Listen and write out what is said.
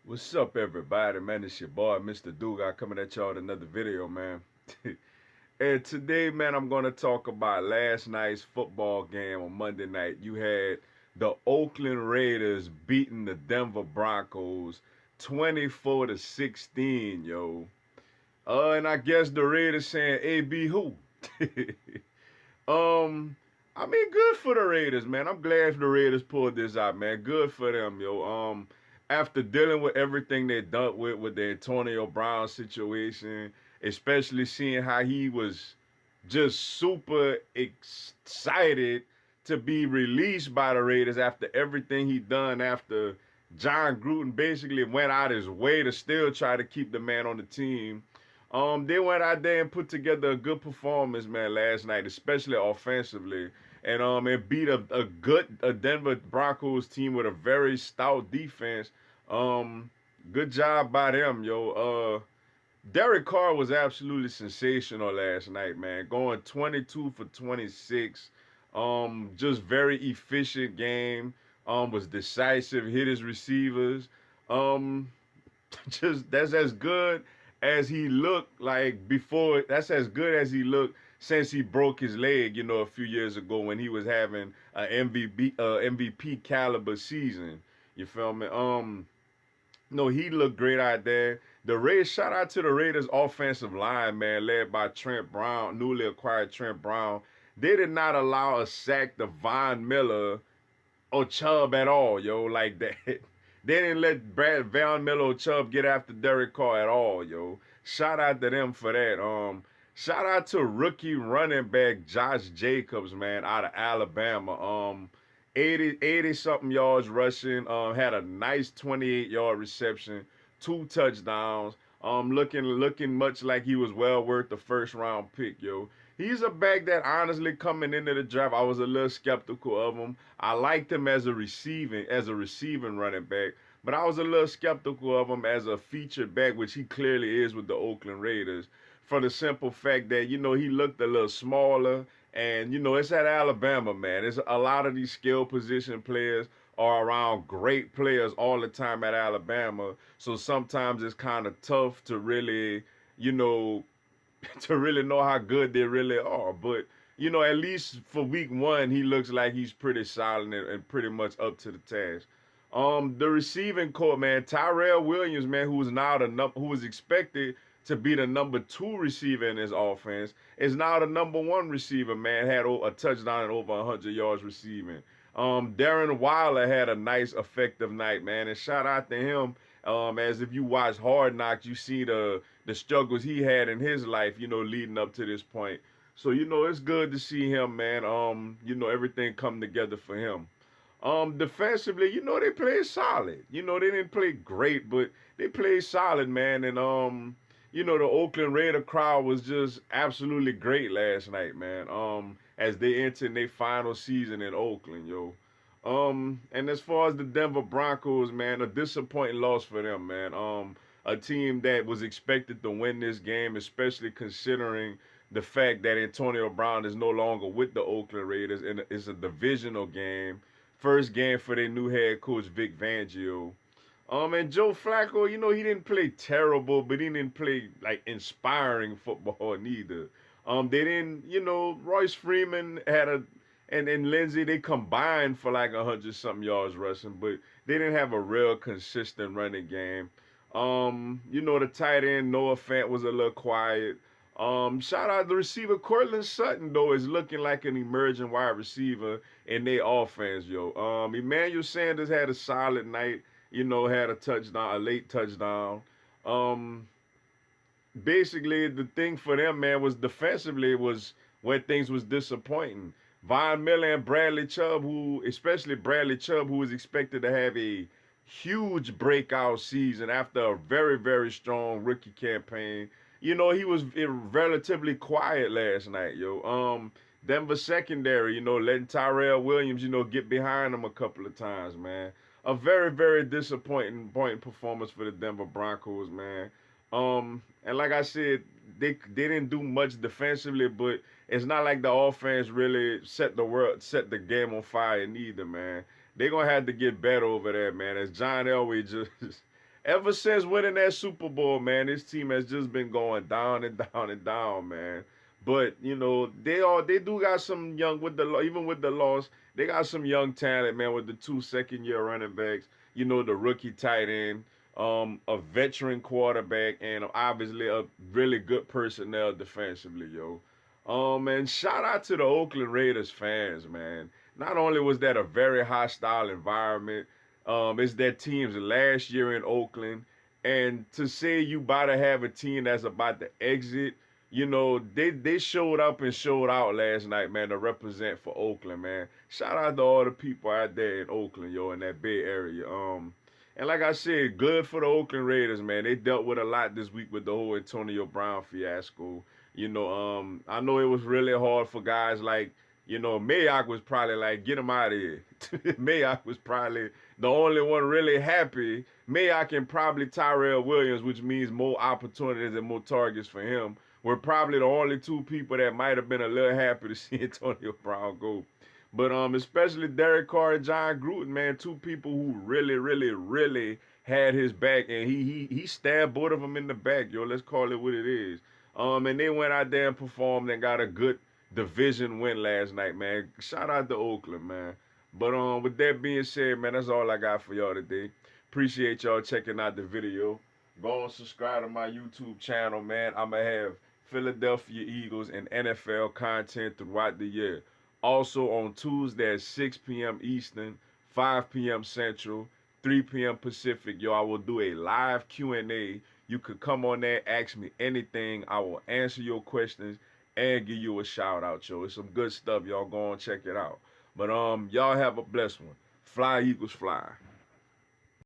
What's up, everybody? Man, it's your boy, Mr. Duga, coming at y'all with another video, man. And today, man, I'm going to talk about last night's football game on Monday night. You had the Oakland Raiders beating the Denver Broncos 24 to 16, yo. And I guess the Raiders saying, "AB who?" um, I mean, good for the Raiders, man. I'm glad the Raiders pulled this out, man. Good for them, yo. After dealing with everything they dealt with the Antonio Brown situation, especially seeing how he was just super excited to be released by the Raiders after everything he done after John Gruden basically went out his way to still try to keep the man on the team. They went out there and put together a good performance, man, last night, especially offensively, and beat a Denver Broncos team with a very stout defense. Um, Good job by them, yo. Derek Carr was absolutely sensational last night, man. Going 22 for 26. Just very efficient game. Was decisive, hit his receivers. Um, just that's as good as he looked like before. That's as good as he looked since he broke his leg, a few years ago when he was having an MVP caliber season. You feel me? No, he looked great out there. The Raiders, shout out to the Raiders offensive line, man, led by Trent Brown, newly acquired Trent Brown. They did not allow a sack to Von Miller or Chubb at all, yo, like that. They didn't let Von Miller or Chubb get after Derek Carr at all, yo. Shout out to them for that. Shout out to rookie running back Josh Jacobs, man, out of Alabama. 80 something yards rushing. Had a nice 28-yard reception, 2 touchdowns. Looking much like he was well worth the first round pick, yo. He's a back that honestly coming into the draft, I was a little skeptical of him. I liked him as a receiving running back, but I was a little skeptical of him as a featured back, which he clearly is with the Oakland Raiders. For the simple fact that he looked a little smaller, and it's at Alabama, man. It's a lot of these skill position players are around great players all the time at Alabama, so sometimes it's kind of tough to really, you know, to really know how good they really are. But at least for week one, he looks like he's pretty solid and pretty much up to the task. The receiving core, man, Tyrell Williams, man, who was expected to be the number two receiver in his offense, is now the number one receiver, man. Had a touchdown and over 100 yards receiving. Darren Weiler had a nice, effective night, man, and shout out to him. As if you watch Hard Knocks, you see the struggles he had in his life, leading up to this point. So it's good to see him, man. Everything come together for him. Defensively, they played solid. They didn't play great, but they played solid, man. And the Oakland Raider crowd was just absolutely great last night, man. As they entered their final season in Oakland, yo. And as far as the Denver Broncos, man, a disappointing loss for them, man. A team that was expected to win this game, especially considering the fact that Antonio Brown is no longer with the Oakland Raiders, and it's a divisional game. First game for their new head coach Vic Fangio. And Joe Flacco, he didn't play terrible, but he didn't play like inspiring football neither. They didn't, Royce Freeman had and Lindsey, they combined for like 100 something yards rushing, but they didn't have a real consistent running game. The tight end Noah Fant was a little quiet. Shout out the receiver Courtland Sutton though is looking like an emerging wide receiver in their offense, yo. Emmanuel Sanders had a solid night, had a touchdown, a late touchdown. Um, Basically the thing for them, man, was defensively was where things was disappointing. Von Miller and Bradley Chubb, especially Bradley Chubb, who was expected to have a huge breakout season after a very, very strong rookie campaign. He was relatively quiet last night, yo. Denver secondary, letting Tyrell Williams, get behind him a couple of times, man. A very, very disappointing point performance for the Denver Broncos, man. And like I said, they didn't do much defensively, but it's not like the offense really set the game on fire neither, man. They're gonna have to get better over there, man. As John Elway just Ever since winning that Super Bowl, man, this team has just been going down and down and down, man. But you know, they do got some young with the even with the loss, they got some young talent, man, with the 2 second-year running backs. You know, the rookie tight end, a veteran quarterback, and obviously a really good personnel defensively, yo. And shout out to the Oakland Raiders fans, man. Not only was that a very hostile environment, it's that team's last year in Oakland, and to say you about to have a team that's about to exit, you know, they showed up and showed out last night, man, to represent for Oakland, man. Shout out to all the people out there in Oakland, yo, in that Bay Area. And like I said, good for the Oakland Raiders, man. They dealt with a lot this week with the whole Antonio Brown fiasco. You know, I know it was really hard for guys like, you know, Mayock was probably like, get him out of here. Mayock was probably the only one really happy. Mayock and probably Tyrell Williams, which means more opportunities and more targets for him, were probably the only two people that might have been a little happy to see Antonio Brown go. But especially Derek Carr and John Gruden, man, two people who really, really, really had his back, and he stabbed both of them in the back, yo. Let's call it what it is. And they went out there and performed and got a good division win last night, man. Shout out to Oakland, man. But with that being said, man, that's all I got for y'all today. Appreciate y'all checking out the video. Go and subscribe to my YouTube channel, man. I'ma have Philadelphia Eagles and NFL content throughout the year. Also on Tuesday at 6 p.m. Eastern, 5 p.m. Central, 3 p.m. Pacific, yo, I will do a live Q&A. You could come on there, ask me anything. I will answer your questions and give you a shout out, yo. It's some good stuff. Y'all go and check it out. But y'all have a blessed one. Fly Eagles fly.